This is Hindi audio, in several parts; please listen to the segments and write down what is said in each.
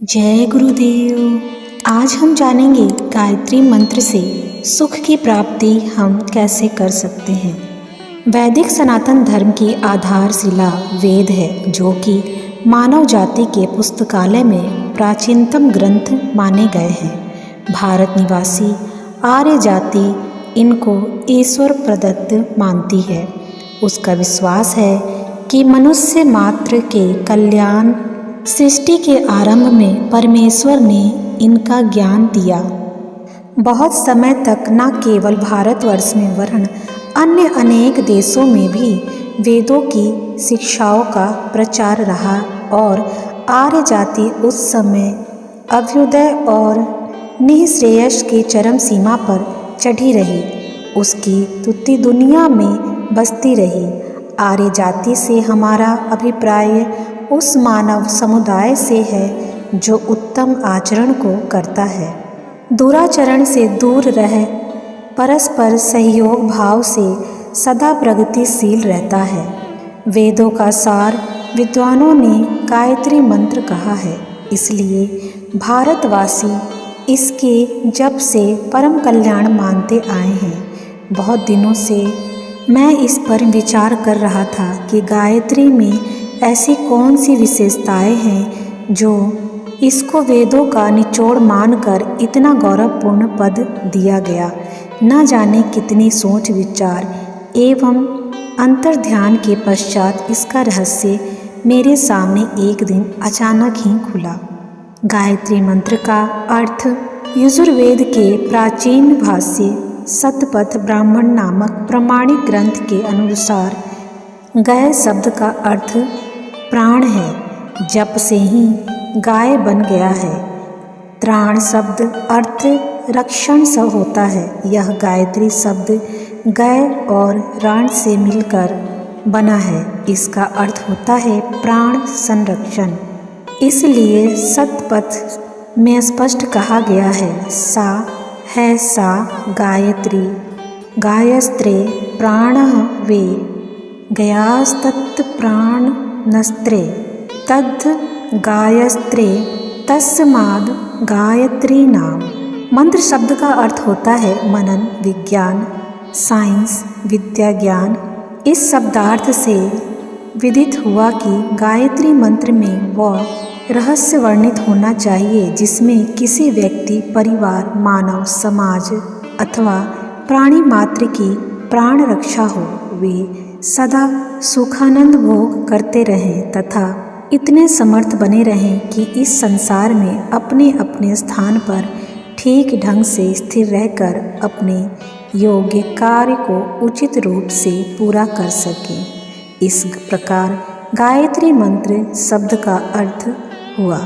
जय गुरुदेव। आज हम जानेंगे गायत्री मंत्र से सुख की प्राप्ति हम कैसे कर सकते हैं। वैदिक सनातन धर्म की आधारशिला वेद है, जो कि मानव जाति के पुस्तकालय में प्राचीनतम ग्रंथ माने गए हैं। भारत निवासी आर्य जाति इनको ईश्वर प्रदत्त मानती है। उसका विश्वास है कि मनुष्य मात्र के कल्याण सृष्टि के आरंभ में परमेश्वर ने इनका ज्ञान दिया। बहुत समय तक न केवल भारतवर्ष में वरन अन्य अनेक देशों में भी वेदों की शिक्षाओं का प्रचार रहा और आर्य जाति उस समय अभ्युदय और निःश्रेयस की चरम सीमा पर चढ़ी रही। उसकी तुत्ती दुनिया में बसती रही। आर्य जाति से हमारा अभिप्राय उस मानव समुदाय से है जो उत्तम आचरण को करता है, दुराचरण से दूर रह परस्पर सहयोग भाव से सदा प्रगतिशील रहता है। वेदों का सार विद्वानों ने गायत्री मंत्र कहा है, इसलिए भारतवासी इसके जप से परम कल्याण मानते आए हैं। बहुत दिनों से मैं इस पर विचार कर रहा था कि गायत्री में ऐसी कौन सी विशेषताएं हैं जो इसको वेदों का निचोड़ मानकर इतना गौरवपूर्ण पद दिया गया। न जाने कितनी सोच विचार एवं अंतर्ध्यान के पश्चात इसका रहस्य मेरे सामने एक दिन अचानक ही खुला। गायत्री मंत्र का अर्थ यजुर्वेद के प्राचीन भाष्य शतपथ ब्राह्मण नामक प्रमाणिक ग्रंथ के अनुसार गय शब्द का अर्थ प्राण है। जप से ही गाय बन गया है। त्राण शब्द अर्थ रक्षण स होता है। यह गायत्री शब्द गय और राण से मिलकर बना है। इसका अर्थ होता है प्राण संरक्षण। इसलिए शतपथ में स्पष्ट कहा गया है, सा गायत्री गायस्त्रे प्राणः वे गयास्तत् प्राणनस्त्रे तद् गायस्त्रे तस्माद् गायत्री नाम। मंत्र शब्द का अर्थ होता है मनन, विज्ञान, साइंस, विद्या, ज्ञान। इस शब्दार्थ से विदित हुआ कि गायत्री मंत्र में वह रहस्य वर्णित होना चाहिए जिसमें किसी व्यक्ति, परिवार, मानव समाज अथवा प्राणी मात्र की प्राण रक्षा हो। वे सदा सुखानंद भोग करते रहें तथा इतने समर्थ बने रहें कि इस संसार में अपने अपने स्थान पर ठीक ढंग से स्थिर रहकर अपने योग्य कार्य को उचित रूप से पूरा कर सकें। इस प्रकार गायत्री मंत्र शब्द का अर्थ हुआ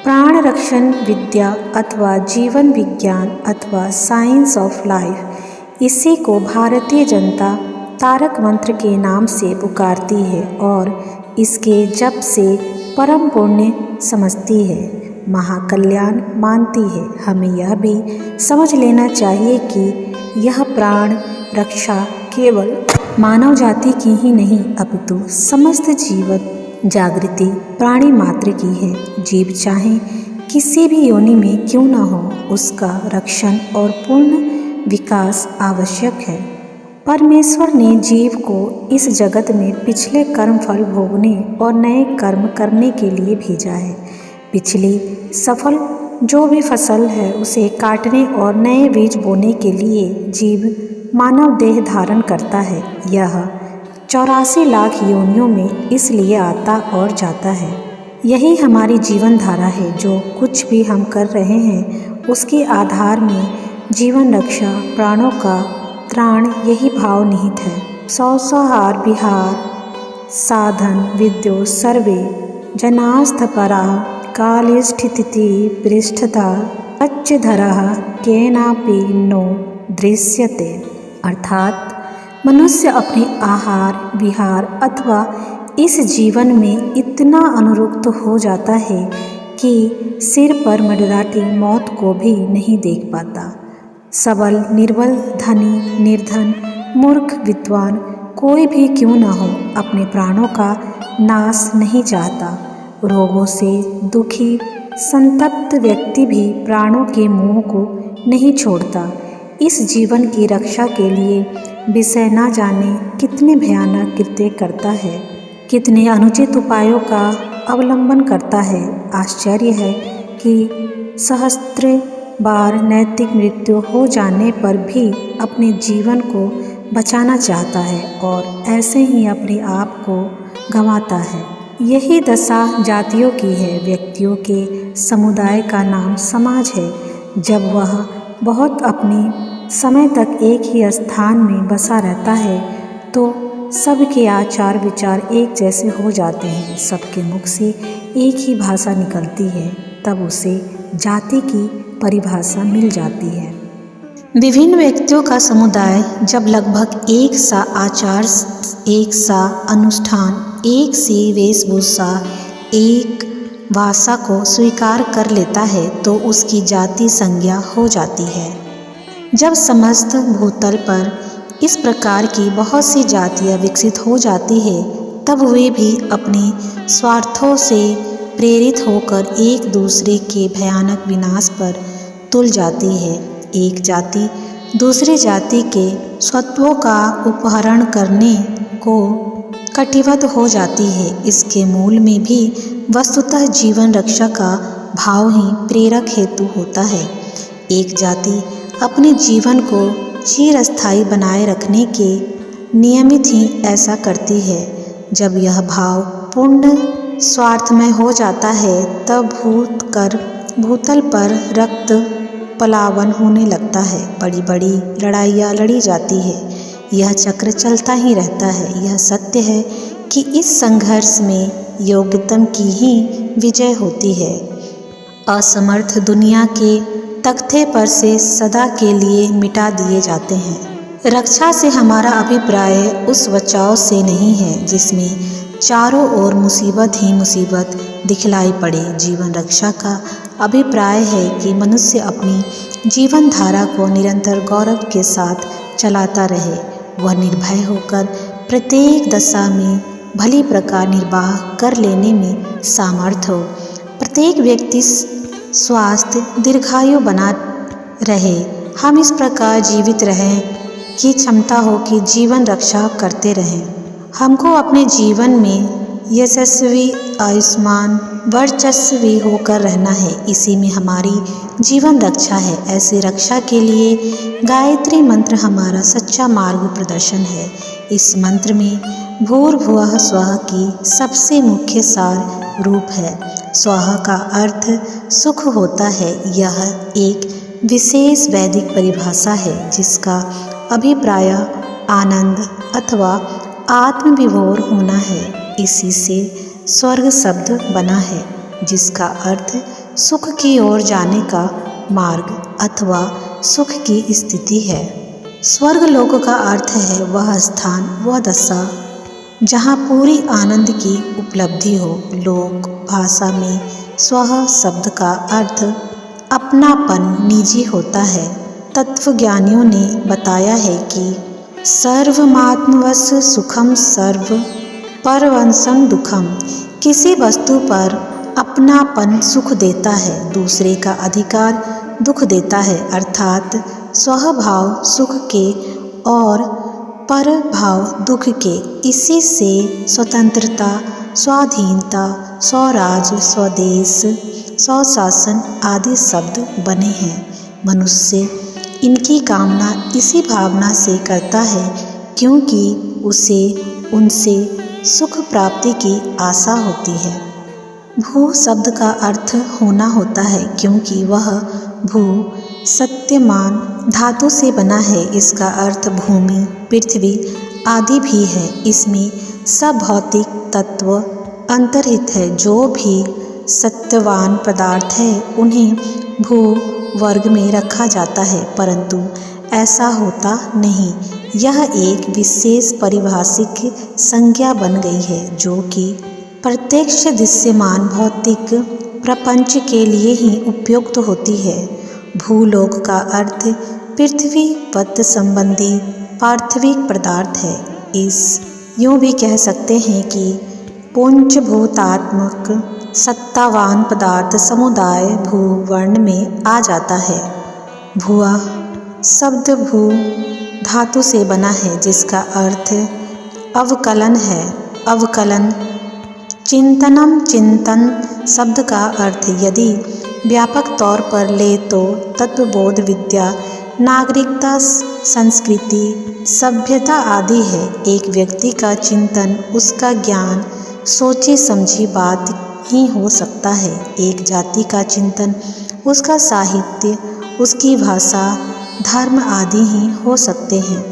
प्राण रक्षण, विद्या अथवा जीवन विज्ञान अथवा साइंस ऑफ लाइफ। इसी को भारतीय जनता तारक मंत्र के नाम से पुकारती है और इसके जप से परम पुण्य समझती है, महाकल्याण मानती है। हमें यह भी समझ लेना चाहिए कि यह प्राण रक्षा केवल मानव जाति की ही नहीं अपितु समस्त जीवन जागृति प्राणी मात्र की है। जीव चाहे किसी भी योनि में क्यों न हो, उसका रक्षण और पूर्ण विकास आवश्यक है। परमेश्वर ने जीव को इस जगत में पिछले कर्म फल भोगने और नए कर्म करने के लिए भेजा है। पिछली सफल जो भी फसल है उसे काटने और नए बीज बोने के लिए जीव मानव देह धारण करता है। यह 84 लाख योनियों में इसलिए आता और जाता है। यही हमारी जीवन धारा है। जो कुछ भी हम कर रहे हैं उसके आधार में जीवन रक्षा, प्राणों का त्राण यही भाव निहित है। सौसहार विहार साधन विद्यो सर्वे जनास्थपरा काले स्थिति पृष्ठता अच्छधरः केनापि नो दृश्यते। अर्थात मनुष्य अपने आहार विहार अथवा इस जीवन में इतना अनुरक्त हो जाता है कि सिर पर मंडराती मौत को भी नहीं देख पाता। सबल निर्बल, धनी निर्धन, मूर्ख विद्वान कोई भी क्यों न हो, अपने प्राणों का नाश नहीं चाहता। रोगों से दुखी संतप्त व्यक्ति भी प्राणों के मोह को नहीं छोड़ता। इस जीवन की रक्षा के लिए विषय न जाने कितने भयानक कृत्य करता है, कितने अनुचित उपायों का अवलंबन करता है। आश्चर्य है कि सहस्त्र बार नैतिक मृत्यु हो जाने पर भी अपने जीवन को बचाना चाहता है और ऐसे ही अपने आप को गंवाता है। यही दशा जातियों की है। व्यक्तियों के समुदाय का नाम समाज है। जब वह बहुत अपने समय तक एक ही स्थान में बसा रहता है तो सबके आचार विचार एक जैसे हो जाते हैं, सबके मुख से एक ही भाषा निकलती है, तब उसे जाति की परिभाषा मिल जाती है। विभिन्न व्यक्तियों का समुदाय जब लगभग एक सा आचार, एक सा अनुष्ठान, एक सी वेशभूषा, एक भाषा को स्वीकार कर लेता है तो उसकी जाति संज्ञा हो जाती है। जब समस्त भूतल पर इस प्रकार की बहुत सी जातियाँ विकसित हो जाती है तब वे भी अपने स्वार्थों से प्रेरित होकर एक दूसरे के भयानक विनाश पर तुल जाती है। एक जाति दूसरी जाति के स्वत्वों का अपहरण करने को कटिबद्ध हो जाती है। इसके मूल में भी वस्तुतः जीवन रक्षा का भाव ही प्रेरक हेतु होता है। एक जाति अपने जीवन को चिरस्थायी बनाए रखने के नियमित ही ऐसा करती है। जब यह भाव पूर्ण स्वार्थमय हो जाता है तब भूतल पर रक्त पलावन होने लगता है, बड़ी बड़ी लड़ाइयाँ लड़ी जाती है। यह चक्र चलता ही रहता है। यह सत्य है कि इस संघर्ष में योग्यतम की ही विजय होती है। असमर्थ दुनिया के तख्ते पर से सदा के लिए मिटा दिए जाते हैं। रक्षा से हमारा अभिप्राय उस बचाव से नहीं है जिसमें चारों ओर मुसीबत ही मुसीबत दिखलाई पड़े। जीवन रक्षा का अभिप्राय है कि मनुष्य अपनी जीवन धारा को निरंतर गौरव के साथ चलाता रहे। वह निर्भय होकर प्रत्येक दशा में भली प्रकार निर्वाह कर लेने में सामर्थ हो। प्रत्येक व्यक्ति स्वास्थ्य दीर्घायु बना रहे। हम इस प्रकार जीवित रहें कि क्षमता हो कि जीवन रक्षा करते रहें। हमको अपने जीवन में यशस्वी, आयुष्मान, वर्चस्वी होकर रहना है। इसी में हमारी जीवन रक्षा है। ऐसी रक्षा के लिए गायत्री मंत्र हमारा सच्चा मार्ग प्रदर्शन है। इस मंत्र में भूर्भुवः स्वः की सबसे मुख्य सार रूप है। स्वः का अर्थ सुख होता है। यह एक विशेष वैदिक परिभाषा है जिसका अभिप्राय आनंद अथवा आत्मविभोर होना है। इसी से स्वर्ग शब्द बना है जिसका अर्थ सुख की ओर जाने का मार्ग अथवा सुख की स्थिति है। स्वर्ग लोक का अर्थ है वह स्थान, वह दशा जहाँ पूरी आनंद की उपलब्धि हो। लोक भाषा में स्व शब्द का अर्थ अपनापन, निजी होता है। तत्वज्ञानियों ने बताया है कि सर्वमात्मवश सुखम सर्व परवंशम दुखम। किसी वस्तु पर अपनापन सुख देता है, दूसरे का अधिकार दुख देता है। अर्थात स्वभाव सुख के और परभाव दुख के। इसी से स्वतंत्रता, स्वाधीनता, स्वराज, स्वदेश, स्वशासन आदि शब्द बने हैं। मनुष्य इनकी कामना इसी भावना से करता है क्योंकि उसे उनसे सुख प्राप्ति की आशा होती है। भू शब्द का अर्थ होना होता है क्योंकि वह भू सत्यमान धातु से बना है। इसका अर्थ भूमि, पृथ्वी आदि भी है। इसमें सब भौतिक तत्व अंतर्हित है। जो भी सत्यवान पदार्थ है उन्हें भू वर्ग में रखा जाता है, परंतु ऐसा होता नहीं। यह एक विशेष पारिभाषिक संज्ञा बन गई है जो कि प्रत्यक्ष दृश्यमान भौतिक प्रपंच के लिए ही उपयुक्त होती है। भूलोक का अर्थ पृथ्वी पद संबंधी पार्थिविक पदार्थ है। इस यूँ भी कह सकते हैं कि पंचभूतात्मक सत्तावान पदार्थ समुदाय भू वर्ण में आ जाता है। भुआ शब्द भू धातु से बना है जिसका अर्थ अवकलन है। अवकलन चिंतनम चिंतन शब्द का अर्थ यदि व्यापक तौर पर ले तो तत्वबोध विद्या, नागरिकता, संस्कृति, सभ्यता आदि है। एक व्यक्ति का चिंतन उसका ज्ञान सोची समझी बात ही हो सकता है। एक जाति का चिंतन उसका साहित्य, उसकी भाषा, धर्म आदि ही हो सकते हैं।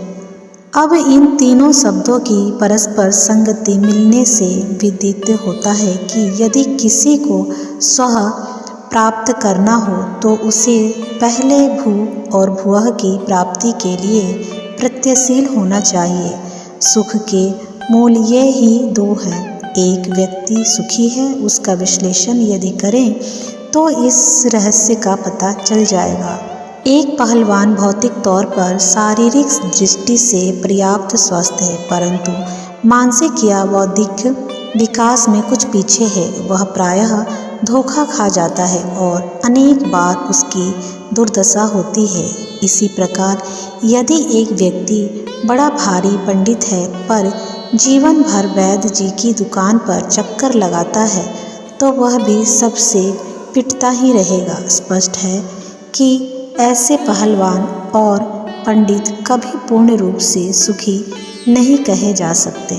अब इन तीनों शब्दों की परस्पर संगति मिलने से विदित होता है कि यदि किसी को स्व प्राप्त करना हो तो उसे पहले भू और भुवः की प्राप्ति के लिए प्रत्ययशील होना चाहिए। सुख के मूल ये ही दो हैं। एक व्यक्ति सुखी है, उसका विश्लेषण यदि करें तो इस रहस्य का पता चल जाएगा। एक पहलवान भौतिक तौर पर शारीरिक दृष्टि से पर्याप्त स्वस्थ है, परंतु मानसिक या बौद्धिक विकास में कुछ पीछे है। वह प्रायः धोखा खा जाता है और अनेक बार उसकी दुर्दशा होती है। इसी प्रकार यदि एक व्यक्ति बड़ा भारी पंडित है पर जीवन भर वैद्य जी की दुकान पर चक्कर लगाता है तो वह भी सबसे पिटता ही रहेगा। स्पष्ट है कि ऐसे पहलवान और पंडित कभी पूर्ण रूप से सुखी नहीं कहे जा सकते।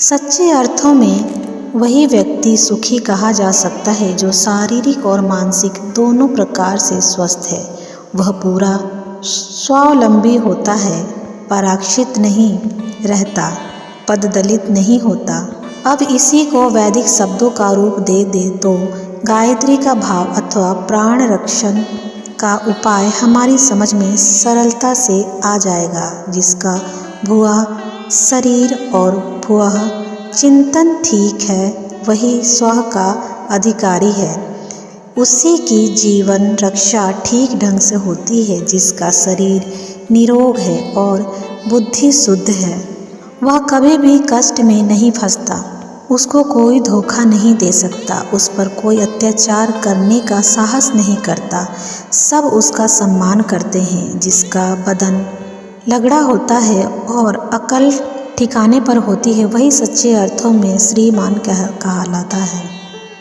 सच्चे अर्थों में वही व्यक्ति सुखी कहा जा सकता है जो शारीरिक और मानसिक दोनों प्रकार से स्वस्थ है। वह पूरा स्वावलंबी होता है, पराश्रित नहीं रहता, पददलित नहीं होता। अब इसी को वैदिक शब्दों का रूप दे तो गायत्री का भाव अथवा प्राण रक्षण का उपाय हमारी समझ में सरलता से आ जाएगा, जिसका भुआ शरीर और भुवः चिंतन ठीक है, वही स्व का अधिकारी है। उसी की जीवन रक्षा ठीक ढंग से होती है। जिसका शरीर निरोग है और बुद्धि शुद्ध है, वह कभी भी कष्ट में नहीं फंसता, उसको कोई धोखा नहीं दे सकता, उस पर कोई अत्याचार करने का साहस नहीं करता, सब उसका सम्मान करते हैं। जिसका बदन लगड़ा होता है और अकल ठिकाने पर होती है, वही सच्चे अर्थों में श्रीमान कहलाता है।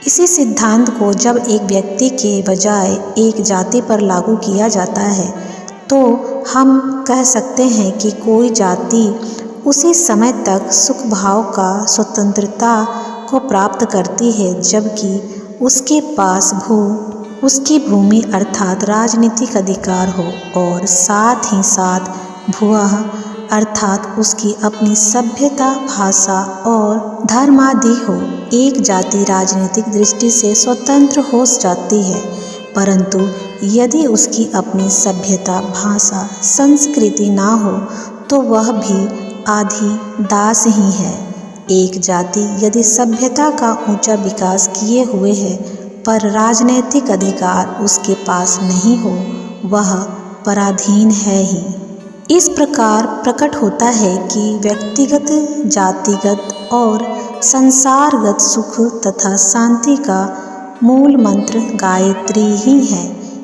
इसी सिद्धांत को जब एक व्यक्ति के बजाय एक जाति पर लागू किया जाता है तो हम कह सकते हैं कि कोई जाति उसी समय तक सुख भाव का स्वतंत्रता को प्राप्त करती है जबकि उसके पास उसकी भूमि अर्थात राजनीतिक अधिकार हो और साथ ही साथ भुवः अर्थात उसकी अपनी सभ्यता, भाषा और धर्म आदि हो। एक जाति राजनीतिक दृष्टि से स्वतंत्र हो जाती है, परंतु यदि उसकी अपनी सभ्यता, भाषा, संस्कृति ना हो तो वह भी आधी दास ही है। एक जाति यदि सभ्यता का ऊंचा विकास किए हुए है पर राजनैतिक अधिकार उसके पास नहीं हो, वह पराधीन है ही। इस प्रकार प्रकट होता है कि व्यक्तिगत, जातिगत और संसारगत सुख तथा शांति का मूल मंत्र गायत्री ही है।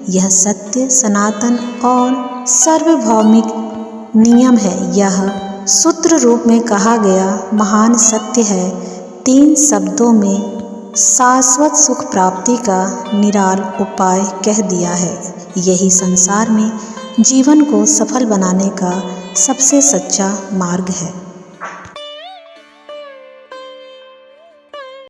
यह सत्य, सनातन और सार्वभौमिक नियम है। यह सूत्र रूप में कहा गया महान सत्य है। 3 शब्दों में शाश्वत सुख प्राप्ति का निराल उपाय कह दिया है। यही संसार में जीवन को सफल बनाने का सबसे सच्चा मार्ग है।